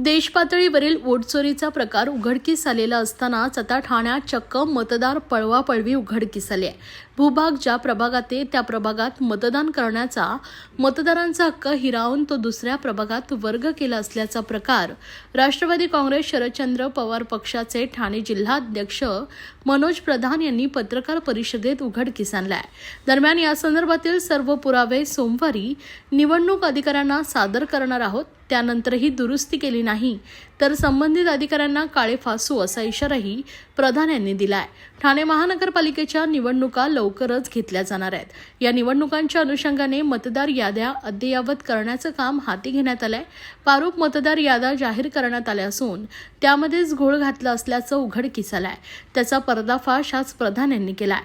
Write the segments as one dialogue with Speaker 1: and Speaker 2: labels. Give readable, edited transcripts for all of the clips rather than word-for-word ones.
Speaker 1: देशपातळीवरील वोटचोरीचा प्रकार उघडकीस आलेला असतानाच आता ठाण्यात चक्क मतदार पळवापळवी उघडकीस आली आहे। भूभाग ज्या प्रभागात आहे त्या प्रभागात मतदान करण्याचा मतदारांचा हक्क हिरावून तो दुसऱ्या प्रभागात वर्ग केला असल्याचा प्रकार राष्ट्रवादी काँग्रेस शरदचंद्र पवार पक्षाचे ठाणे जिल्हाध्यक्ष मनोज प्रधान यांनी पत्रकार परिषदेत उघडकीस आणलाय। दरम्यान या संदर्भातील सर्व पुरावे सोमवारी निवडणूक अधिकाऱ्यांना सादर करणार आहोत, त्यानंतरही दुरुस्ती केली नाही तर संबंधित अधिकाऱ्यांना काळे फासू असा इशाराही प्रधान यांनी दिलाय। ठाणे महानगरपालिकेच्या निवडणुका लवकरच घेतल्या जाणार आहेत। या निवडणुकांच्या अनुषंगाने मतदार याद्या अद्ययावत करण्याचं काम हाती घेण्यात आलंय। प्रारूप मतदार याद्या जाहीर करण्यात आल्या असून त्यामध्येच घोळ घातला असल्याचं उघडकीस आलंय। त्याचा पर्दाफाश आज प्रधान यांनी केलाय।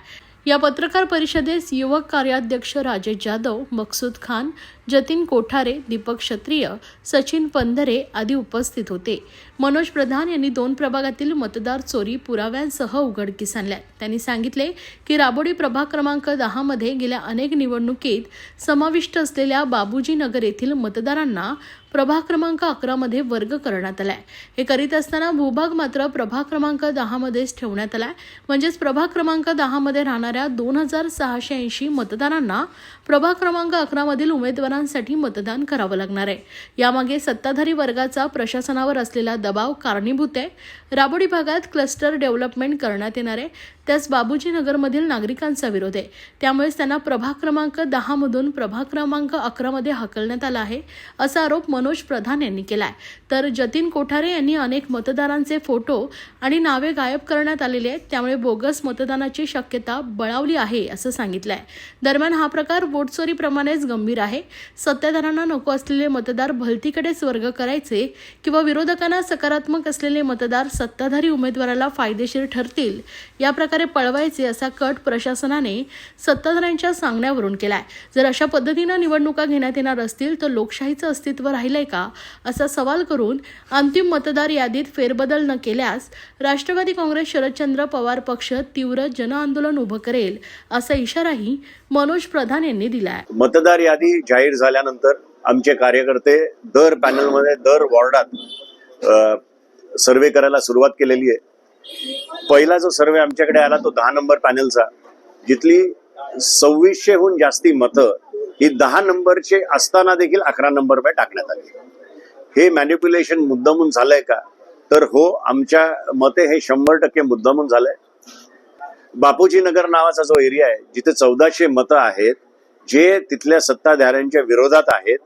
Speaker 1: या पत्रकार परिषदेस युवक कार्याध्यक्ष राजेश जाधव, मकसूद खान, जतीन कोठारे, दीपक क्षत्रिय, सचिन पंधरे आदी उपस्थित होते। मनोज प्रधान यांनी 2 प्रभागातील मतदार चोरी पुराव्यांसह उघडकीस आणल्या। त्यांनी सांगितले की राबोडी प्रभाग क्रमांक 10 मध्ये गेल्या अनेक निवडणुकीत समाविष्ट असलेल्या बाबूजी नगर येथील मतदारांना प्रभाग क्रमांक 11 मध्ये वर्ग करण्यात आलाय। हे करीत असताना भूभाग मात्र प्रभाग क्रमांक 10 मध्येच ठेवण्यात आलाय। म्हणजेच प्रभाग क्रमांक 10 मध्ये राहणाऱ्या 2680 मतदारांना प्रभाग क्रमांक 11 मधील उमेदवारांसाठी मतदान करावं लागणार आहे। यामागे सत्ताधारी वर्गाचा प्रशासनावर असलेला दबाव कारणीभूत आहे। राबोडी भागात क्लस्टर डेव्हलपमेंट करण्यात येणार आहे, त्यास बाबूजी नगरमधील नागरिकांचा विरोध आहे। त्यामुळेच त्यांना प्रभाग क्रमांक 10 मधून प्रभाग क्रमांक 11 मध्ये हकलण्यात आला आहे, असा आरोप मनोज प्रधान यांनी केलाय। तर जतीन कोठारे यांनी अनेक मतदारांचे फोटो आणि नावे गायब करण्यात आलेले आहेत, त्यामुळे बोगस मतदानाची शक्यता बळावली आहे असं सांगितलंय। दरम्यान हा प्रकार वोटचोरीप्रमाणेच गंभीर आहे। सत्ताधाऱ्यांना नको असलेले मतदार भलतीकडेच वर्ग करायचे किंवा विरोधकांना सकारात्मक असलेले मतदार सत्ताधारी उमेदवाराला फायदेशीर ठरतील या प्रकारे पळवायचे असा कट प्रशासनाने सत्ताधाऱ्यांच्या सांगण्यावरून केलाय। जर अशा पद्धतीने निवडणुका घेण्यात येणार असतील तर लोकशाहीचं अस्तित्व राहिलंय का असा सवाल करून अंतिम मतदार यादीत फेरबदल न केल्यास राष्ट्रवादी काँग्रेस शरदचंद्र पवार पक्ष तीव्र जनआंदोलन उभं करेल असा इशाराही मनोज प्रधान यांनी दिलाय।
Speaker 2: मतदार यादी जाहीर झाल्यानंतर आमचे कार्यकर्ते दर पॅनलमध्ये दर वॉर्डात सर्वे करायला सुरुवात केलेली आहे। पहिला जो सर्वे आमच्याकडे आला तो 10 नंबर पॅनलचा, जिथली 2600हून जास्ती मतं ही 10 नंबरचे असताना देखील 11 नंबरवर टाकण्यात आली। हे मॅनिप्युलेशन मुद्दामून झालंय का? तर हो, आमच्या मते हे 100% मुद्दामून झालंय। बापूजी नगर नावाचा जो एरिया आहे, जिथे 1400 मतं आहेत, जे तिथल्या सत्ताधाऱ्यांच्या विरोधात आहेत,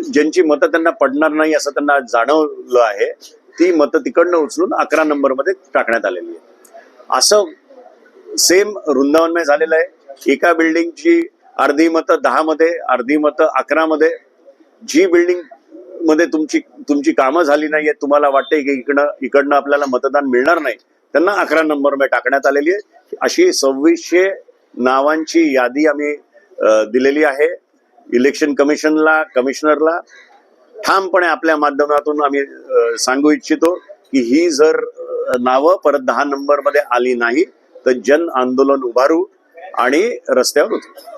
Speaker 2: ज्यांची मतं त्यांना पडणार नाही असं त्यांना जाणवलं आहे, ती मतं तिकडनं उचलून 11 नंबरमध्ये टाकण्यात आलेली आहे। असं सेम वृंदावनमध्ये झालेलं आहे। एका बिल्डिंगची अर्धी मतं 10 मध्ये, अर्धी मतं 11 मध्ये। जी बिल्डिंग मध्ये तुमची कामं झाली नाहीये, तुम्हाला वाटते की इकडनं आपल्याला मतदान मिळणार नाही, त्यांना 11 नंबरमध्ये टाकण्यात आलेली आहे। अशी 2600 नावांची यादी आम्ही दिलेली आहे इलेक्शन कमिशनला, कमिशनरला। ठामपणे आपल्या माध्यमातून आम्ही सांगू इच्छितो की ही जर नावं परत 10 नंबरमध्ये आली नाही तर जन आंदोलन उभारू आणि रस्त्यावर उतरू।